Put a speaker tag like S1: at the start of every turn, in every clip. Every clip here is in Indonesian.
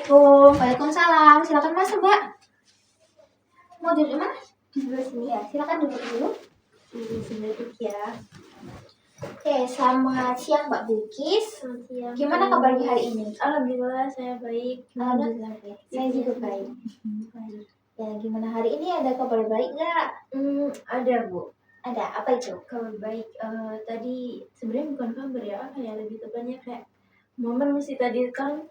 S1: Assalamualaikum.
S2: Waalaikumsalam. Silakan masuk, Mbak. Mau duduk mana? Duduk sini ya. Silakan duduk dulu.
S1: Di sini duduk ya.
S2: Oke, selamat siang Mbak Bilkis.
S1: Selamat siang.
S2: Gimana kabarnya hari ini?
S1: Alhamdulillah saya baik.
S2: Alhamdulillah baik. Saya juga baik.
S1: Baik.
S2: Ya, gimana hari ini? Ada kabar baik nggak?
S1: Ada Bu.
S2: Ada. Apa itu?
S1: Kabar baik. Tadi sebenarnya bukan kabar ya, apa ya, lebih tepatnya kayak momen sih. Tadi kan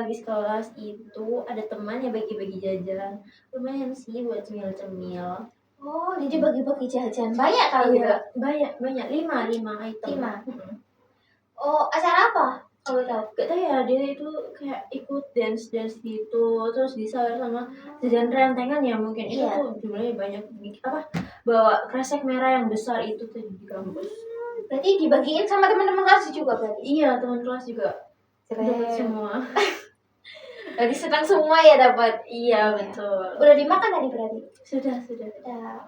S1: di kelas itu ada teman yang bagi-bagi jajan. Lumayan sih buat cemil-cemil.
S2: Oh, jadi bagi-bagi jajan. Banyak kali
S1: Iya,
S2: ya?
S1: banyak 5 item.
S2: 5? Oh, acara apa? Kalau tahu?
S1: Gak tau ya, dia itu kayak ikut dance gitu, terus disawer sama jajan rentengan ya mungkin. Itu
S2: Iya.
S1: tuh jumlahnya banyak. Bawa kresek merah yang besar itu tuh di kampus.
S2: Berarti dibagiin sama teman-teman kelas juga berarti?
S1: Iya, teman kelas juga dapat
S2: Keren.
S1: semua.
S2: Berarti senang semua ya dapat?
S1: Iya, betul.
S2: Udah dimakan tadi berarti?
S1: Sudah.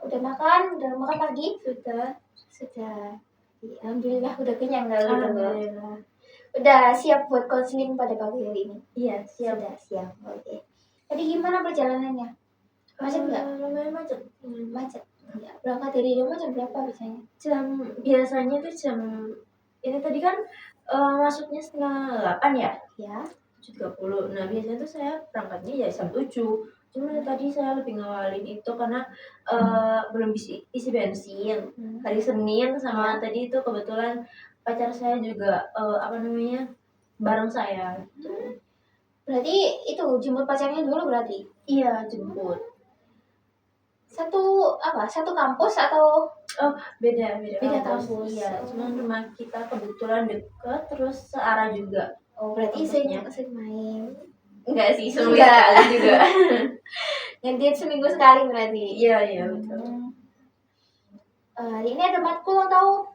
S2: Udah makan? Udah makan pagi?
S1: Sudah.
S2: Ya, alhamdulillah udah kenyang nggak gitu?
S1: Alhamdulillah.
S2: Udah siap buat konseling pada pagi hari ini?
S1: Iya, siap.
S2: Sudah siap. Oke. Tadi gimana perjalanannya? Macet nggak?
S1: Lumayan macet.
S2: Macet. Ya, berangkat dari rumah jam berapa biasanya?
S1: Biasanya tuh jam ini tadi kan masuknya 7:30 ya?
S2: Ya.
S1: 7:30. Nah, biasanya tuh saya berangkatnya ya jam 7. Cuma tadi saya lebih ngawalin itu karena belum isi bensin. Hari Senin sama tadi itu kebetulan pacar saya juga bareng saya gitu.
S2: Berarti itu jemput pacarnya dulu berarti?
S1: Iya, jemput.
S2: Satu kampus atau?
S1: Oh, beda
S2: kampus.
S1: Iya, cuma rumah kita kebetulan deket, terus searah juga.
S2: Oh, berarti sering main.
S1: Enggak sih, seminggu sekali juga.
S2: Gantian seminggu sekali berarti?
S1: Iya, betul.
S2: Hari ini ada matkul atau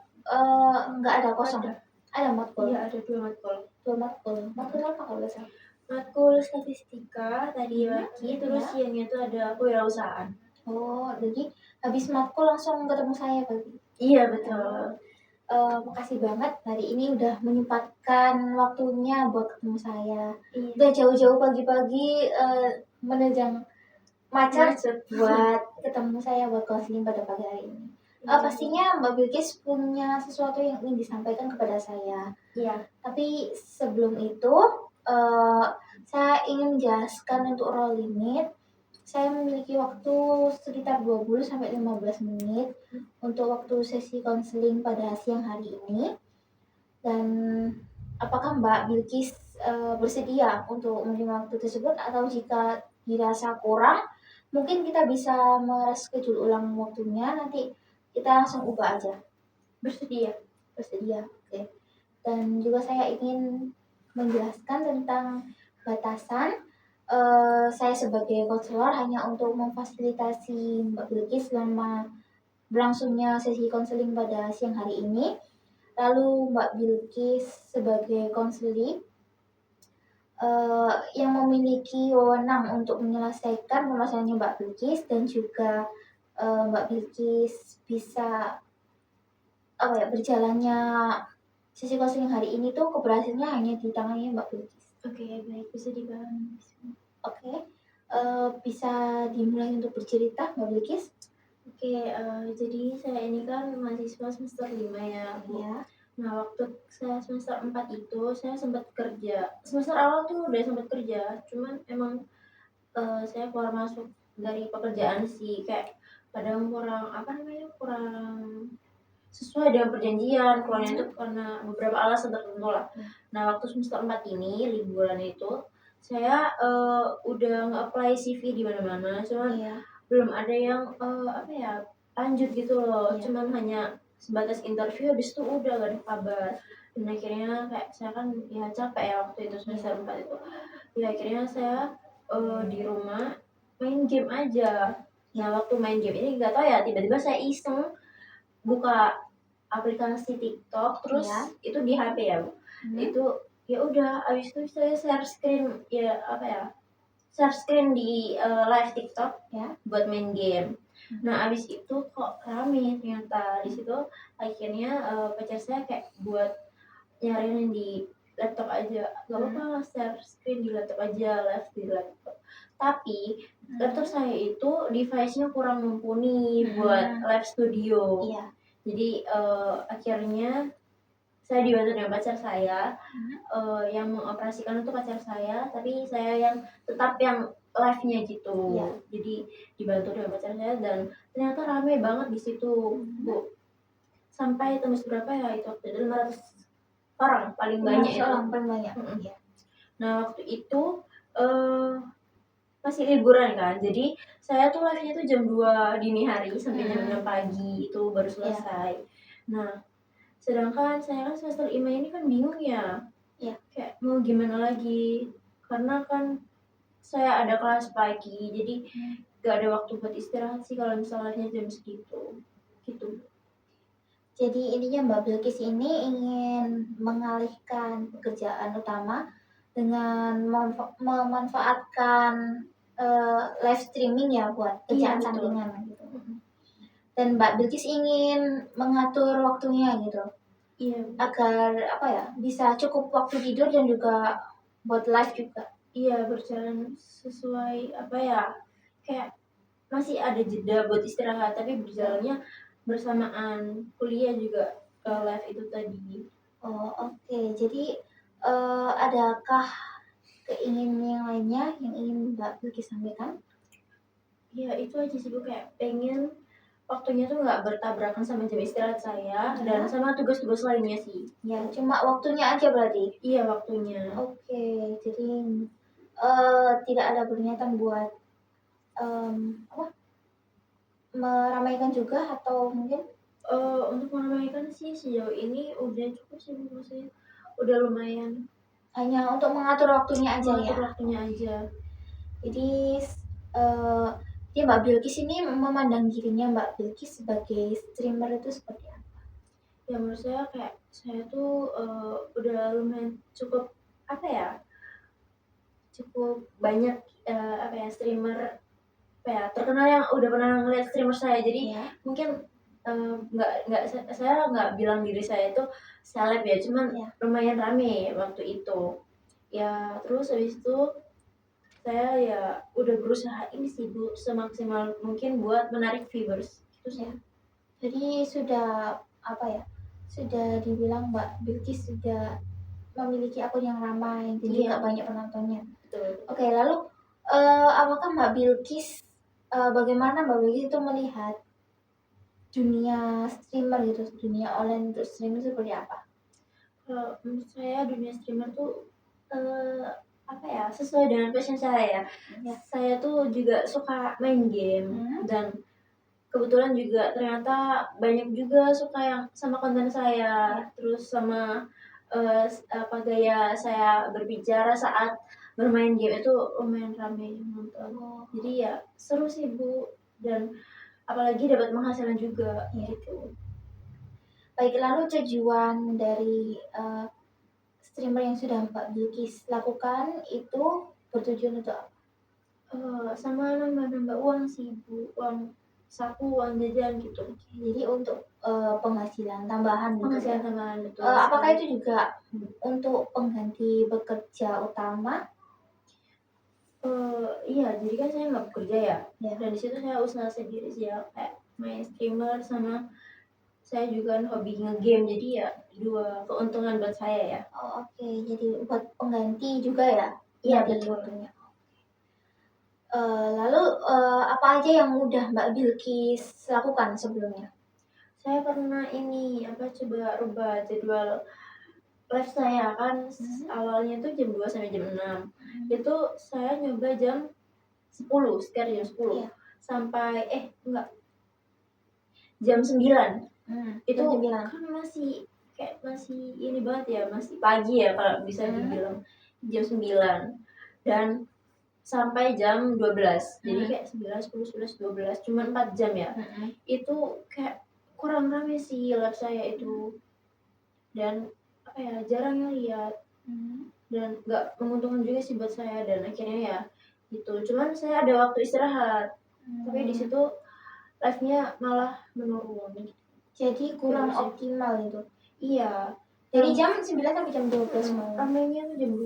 S2: nggak ada kosong? Ada matkul?
S1: Iya, ada 2 matkul.
S2: 2 matkul. Matkul apa kalau nggak salah?
S1: Matkul statistika tadi pagi, terus siangnya itu ada kewirausahaan.
S2: Oh, jadi habis matkul langsung ketemu saya berarti?
S1: Iya, betul.
S2: Makasih banget hari ini udah menyempatkan waktunya buat ketemu saya.
S1: Iya.
S2: Udah jauh-jauh pagi-pagi menerjang macet buat ketemu saya buat konseling pada pagi hari ini. Pastinya Mbak Bilkis punya sesuatu yang ingin disampaikan kepada saya.
S1: Iya.
S2: Tapi sebelum itu saya ingin menjelaskan untuk role limit. Saya memiliki waktu sekitar 20-15 menit untuk waktu sesi konseling pada siang hari ini. Dan apakah Mbak Bilkis bersedia untuk menerima waktu tersebut, atau jika dirasa kurang, mungkin kita bisa mereschedule ulang waktunya, nanti kita langsung ubah aja.
S1: Bersedia.
S2: Oke. Dan juga saya ingin menjelaskan tentang batasan. Saya sebagai konselor hanya untuk memfasilitasi Mbak Bilkis selama berlangsungnya sesi konseling pada siang hari ini. Lalu Mbak Bilkis sebagai konseling yang memiliki wewenang untuk menyelesaikan permasalahannya Mbak Bilkis, dan juga Mbak Bilkis bisa berjalannya sesi konseling hari ini tuh keberhasilannya hanya di tangannya Mbak Bilkis.
S1: Oke, baik, bisa dipahami.
S2: Oke. Bisa dimulai untuk bercerita Mbak Bilkis?
S1: Oke, jadi saya ini kan mahasiswa semester 5 ya.
S2: Iya.
S1: Nah, waktu saya semester 4 itu saya sempat kerja. Semester awal tuh udah sempat kerja, cuman emang saya keluar masuk dari pekerjaan sih, kayak kadang kurang sesuai dengan perjanjian, keluarnya itu karena beberapa alasan tertentu lah. Nah, waktu semester 4 ini liburan itu saya udah nge-apply CV di mana-mana, cuman belum ada yang lanjut gitu loh. Cuman hanya sebatas interview, habis itu udah gak ada kabar. Dan akhirnya kayak saya kan ya capek ya waktu itu semester 4 itu. Ya akhirnya saya di rumah main game aja. Nah, waktu main game ini gak tahu ya, tiba-tiba saya iseng buka aplikasi TikTok, terus itu di HP ya, itu ya udah, abis itu saya share screen share screen di live TikTok ya buat main game. Nah, abis itu kok rame ternyata di situ. Akhirnya pacar saya kayak buat nyariin di laptop aja, nggak apa-apa share screen di laptop aja, live di laptop. Tapi laptop saya itu device-nya kurang mumpuni buat live studio.
S2: Iya.
S1: Jadi akhirnya saya dibantu dengan pacar saya, yang mengoperasikan itu pacar saya, tapi saya yang tetap yang live-nya gitu.
S2: Iya.
S1: Jadi dibantu dengan pacar saya dan ternyata rame banget di situ, Bu. Sampai tembus berapa ya itu waktu itu 500 orang paling banyak
S2: 500
S1: itu.
S2: orang paling banyak.
S1: Iya. Nah, waktu itu masih liburan kan. Jadi saya tuh live-nya tuh jam 2 dini hari sampai jam 6 pagi itu baru selesai. Nah, sedangkan saya kan semester 5 ini kan bingung ya.
S2: Iya.
S1: Kayak mau gimana lagi? Karena kan saya ada kelas pagi, jadi gak ada waktu buat istirahat sih kalau misalnya jam segitu. Gitu.
S2: Jadi intinya Mbak Bilkis ini ingin mengalihkan pekerjaan utama dengan memanfaatkan live streaming ya buat kerjaan sampingan gitu. Dan Mbak Bilkis ingin mengatur waktunya gitu.
S1: Iya.
S2: Agar apa ya bisa cukup waktu tidur dan juga buat live juga.
S1: Iya, berjalan sesuai apa ya, kayak masih ada jeda buat istirahat tapi berjalannya bersamaan kuliah juga live itu tadi.
S2: Oh oke. Jadi adakah keinginan yang lainnya yang ingin Mbak Bilkis sampaikan?
S1: Ya itu aja sih Bu, kayak pengen waktunya tuh nggak bertabrakan sama jam istirahat saya dan sama tugas-tugas lainnya sih.
S2: Ya cuma waktunya aja berarti?
S1: Iya waktunya.
S2: Oke, jadi tidak ada berniatan buat apa? Meramaikan juga atau mungkin?
S1: Untuk meramaikan sih sejauh ini udah cukup sih maksudnya udah lumayan.
S2: Hanya untuk mengatur waktunya aja
S1: mengatur
S2: ya?
S1: waktunya aja.
S2: Jadi Mbak Bilkis ini memandang dirinya Mbak Bilkis sebagai streamer itu seperti apa?
S1: Ya menurut saya kayak saya tuh udah lumayan cukup apa ya, cukup banyak apa ya streamer apa ya terkenal yang udah pernah ngeliat streamer saya, jadi mungkin nggak saya nggak bilang diri saya itu seleb ya, cuman lumayan rame waktu itu ya. Terus habis itu saya ya udah berusaha ini sih Bu semaksimal mungkin buat menarik viewers gitu sih.
S2: Jadi sudah apa ya, sudah dibilang Mbak Bilkis sudah memiliki akun yang ramai dan juga banyak penontonnya.
S1: Betul.
S2: Oke, lalu apakah Mbak Bilkis bagaimana Mbak Bilkis itu melihat dunia streamer gitu, dunia online untuk streamer seperti apa?
S1: Kalau menurut saya dunia streamer tuh apa ya, sesuai dengan passion saya. Saya tuh juga suka main game dan kebetulan juga ternyata banyak juga suka yang sama konten saya, terus sama apa gaya saya berbicara saat bermain game itu lumayan ramai yang nonton. Jadi ya seru sih Bu, dan apalagi dapat penghasilan juga gitu.
S2: Baik, lalu tujuan dari streamer yang sudah Mbak Bilkis lakukan itu bertujuan untuk apa?
S1: Sama nambah-nambah uang sih Bu, uang saku, uang jajan gitu.
S2: Jadi untuk penghasilan tambahan gitu.
S1: Penghasilan tambahan, betul.
S2: Apakah itu juga untuk pengganti bekerja utama?
S1: Iya, jadi kan saya nggak bekerja ya. Dan di situ saya usaha sendiri sih ya, kayak main streamer sama saya juga hobi nge-game, jadi ya dua keuntungan buat saya ya.
S2: Oh oke, jadi buat pengganti juga ya?
S1: Iya betul.
S2: Lalu apa aja yang udah Mbak Bilkis lakukan sebelumnya?
S1: Saya pernah ini apa coba rubah jadwal live saya kan awalnya tuh jam 2 sampai jam 6. Itu saya nyoba jam 10, sekitar jam 10. Sampai enggak. Jam 9. Itu kan masih kayak masih ini banget ya, masih pagi ya kalau bisa dibilang. Jam 9 dan sampai jam 12. Jadi kayak 9, 10, 11, 12 cuma 4 jam ya. Itu kayak kurang rame sih live saya itu. Dan apa ya, jarang yang lihat. Dan nggak menguntungkan juga sih buat saya, dan akhirnya ya gitu. Cuman saya ada waktu istirahat. Tapi di situ live-nya malah menurun.
S2: Jadi kurang optimal itu.
S1: Iya.
S2: Dari jam 9 sampai jam 12 malam.
S1: Ramainya tuh jam 2.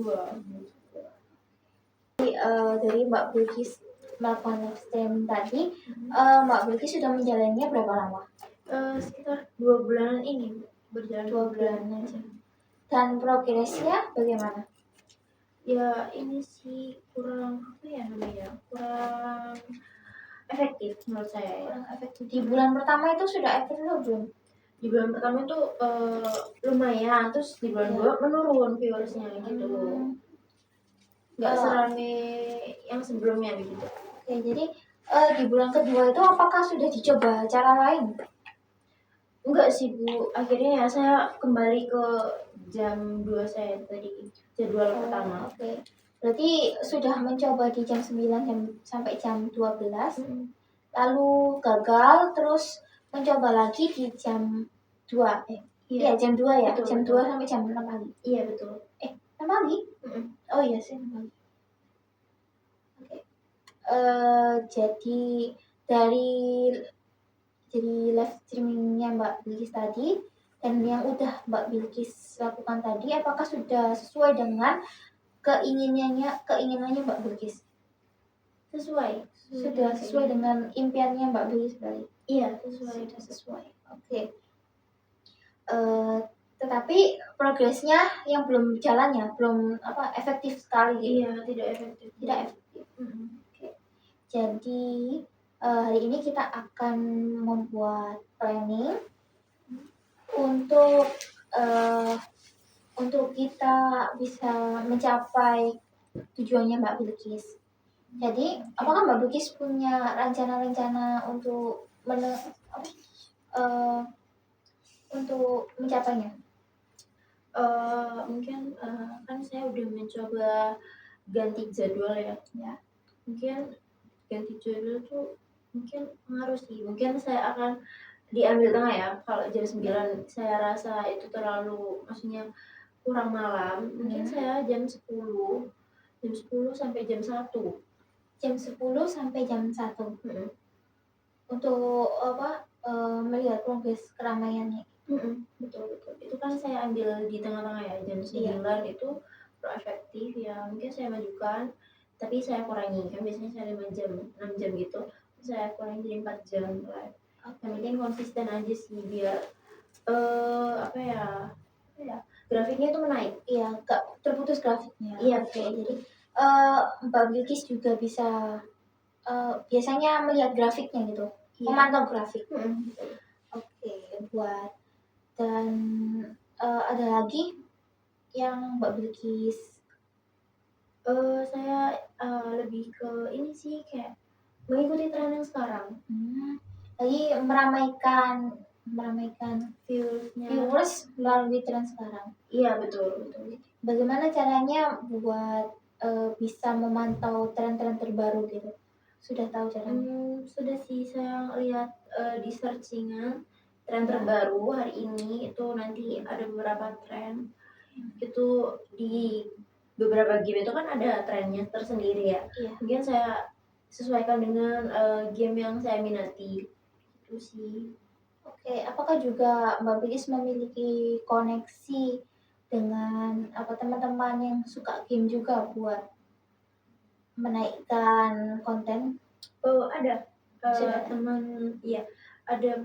S2: Dari Mbak Bilkis melakukan live stream tadi, Mbak Bilkis sudah menjalannya berapa lama?
S1: Sekitar 2 bulanan ini, berjalan
S2: 2 bulan aja. Dan progresnya bagaimana?
S1: Ya ini sih kurang apa ya namanya, kurang efektif menurut saya ya.
S2: Kurang efektif. Di bulan pertama itu sudah efektif atau belum?
S1: Di bulan pertama itu lumayan, terus di bulan kedua menurun viewersnya gitu. Nggak serame yang sebelumnya begitu.
S2: Oke, jadi di bulan kedua itu apakah sudah dicoba cara lain?
S1: Enggak sih Bu, akhirnya ya saya kembali ke jam 2 saya tadi, jadwal pertama.
S2: Oke. Berarti sudah mencoba di jam 9 sampai jam 12. Lalu gagal, terus mencoba lagi di jam 2. Iya, jam 2 ya.
S1: Betul,
S2: jam
S1: betul.
S2: 2 sampai jam 6 pagi.
S1: Iya, betul.
S2: 6 pagi? Oh iya sih 6 pagi. Oke. Jadi dari live streamingnya Mbak Bilkis tadi dan yang udah Mbak Bilkis lakukan tadi, apakah sudah sesuai dengan keinginannya Mbak Bilkis? Sudah sesuai dengan impiannya Mbak Bilkis tadi? Iya, sudah sesuai. Oke. Tetapi progresnya yang belum jalannya, belum efektif sekali gitu.
S1: Iya, tidak efektif.
S2: Oke. Jadi hari ini kita akan membuat planning untuk kita bisa mencapai tujuannya Mbak Bilkis. Jadi, apakah Mbak Bilkis punya rencana-rencana untuk untuk mencapainya?
S1: Mungkin kan saya udah mencoba ganti jadwal ya. Mungkin ganti jadwal tuh mungkin pengaruh sih. Mungkin saya akan diambil tengah ya. Kalau jam 9 saya rasa itu terlalu, maksudnya kurang malam. Mungkin saya jam 10 sampai jam 1.
S2: Jam 10 sampai jam 1. Untuk melihat progres keramaiannya.
S1: Betul. Itu kan saya ambil di tengah-tengah ya, jam 9 itu proefektif ya, mungkin saya majukan, tapi saya kurangi, kan biasanya saya 5 jam, 6 jam gitu, saya kurangi jadi 4 jam live. Yang penting konsisten aja sih, biar grafiknya itu menaik. Iya,
S2: gak terputus grafiknya.
S1: Iya,
S2: oke. Jadi Mbak Bilkis juga bisa biasanya melihat grafiknya gitu, memantau grafik. Oke, buat dan ada lagi yang Mbak Bilkis?
S1: Saya lebih ke ini sih, kayak mengikuti tren yang sekarang.
S2: Jadi meramaikan viewers melalui tren sekarang.
S1: Iya, betul.
S2: Bagaimana caranya buat bisa memantau tren-tren terbaru gitu? Sudah tahu caranya?
S1: Sudah sih, saya lihat di searchingan tren terbaru hari ini itu nanti ada beberapa tren. Itu di beberapa game itu kan ada trennya tersendiri ya. Mungkin saya sesuaikan dengan game yang saya minati. Itu sih.
S2: Oke, apakah juga Mbak Bilkis memiliki koneksi dengan teman-teman yang suka game juga buat menaikkan konten?
S1: Ada teman, iya, ada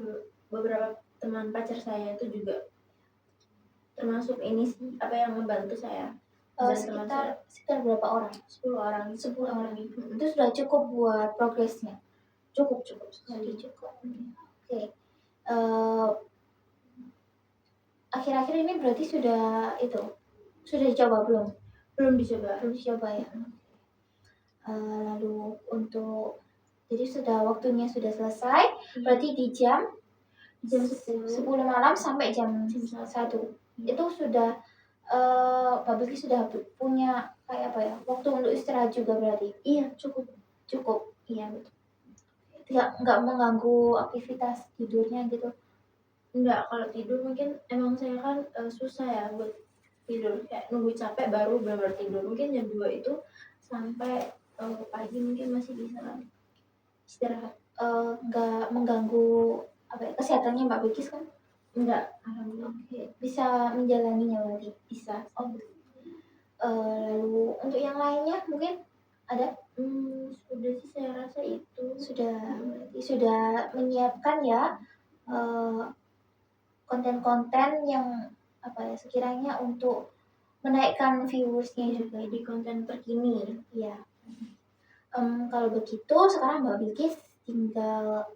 S1: beberapa teman pacar saya itu juga termasuk ini sih, yang membantu saya.
S2: Sekitar berapa orang?
S1: 10 orang.
S2: Itu sudah cukup buat progresnya?
S1: Cukup.
S2: Cukup. Oke. Akhir-akhir ini berarti sudah dicoba belum? Belum dicoba ya. Lalu jadi waktunya sudah selesai. Berarti di jam 10 malam sampai jam 1. Itu sudah Mbak Bilkis sudah punya waktu untuk istirahat juga berarti?
S1: Iya, cukup.
S2: Iya, betul. Nggak mengganggu aktivitas tidurnya gitu?
S1: Enggak, kalau tidur mungkin emang saya kan susah ya buat tidur, kayak nunggu capek baru benar-benar tidur. Mungkin jam 2 itu sampai pagi mungkin masih bisa istirahat.
S2: Nggak mengganggu kesehatannya Mbak Bilkis kan?
S1: Enggak, alhamdulillah.
S2: Oke, bisa menjalaninya berarti? Bisa. Oh, lalu untuk yang lainnya mungkin ada?
S1: Sudah sih saya rasa itu.
S2: Sudah, berarti sudah menyiapkan ya, konten-konten yang apa ya, sekiranya untuk menaikkan viewersnya juga.
S1: Jadi konten terkini.
S2: Iya. Kalau begitu sekarang Mbak Bilkis tinggal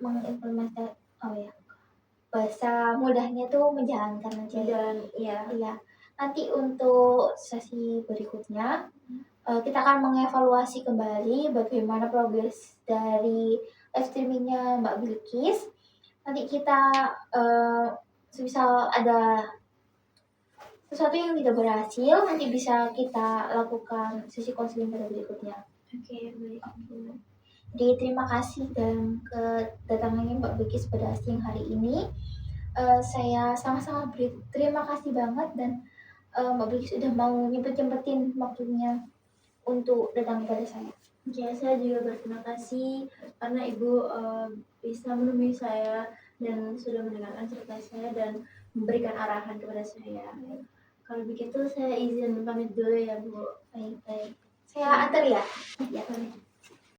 S2: mengimplementasikan, bahasa mudahnya tuh menjalankan aja.
S1: Iya.
S2: Iya. Nanti untuk sesi berikutnya kita akan mengevaluasi kembali bagaimana progres dari live streamingnya Mbak Bilkis. Nanti kita semisal ada sesuatu yang tidak berhasil, nanti bisa kita lakukan sesi konseling pada berikutnya.
S1: Oke, baik.
S2: Jadi terima kasih dalam kedatangannya Mbak Bilkis pada siang hari ini. Saya sama-sama terima kasih banget, dan Mbak Bilkis sudah mau nyempet-nyempetin waktunya untuk datang kepada saya.
S1: Ya, saya juga berterima kasih karena Ibu bisa menemui saya dan sudah mendengarkan cerita saya dan memberikan arahan kepada saya. Kalau begitu saya izin pamit dulu ya Bu.
S2: Baik. Saya antar ya.
S1: Ya.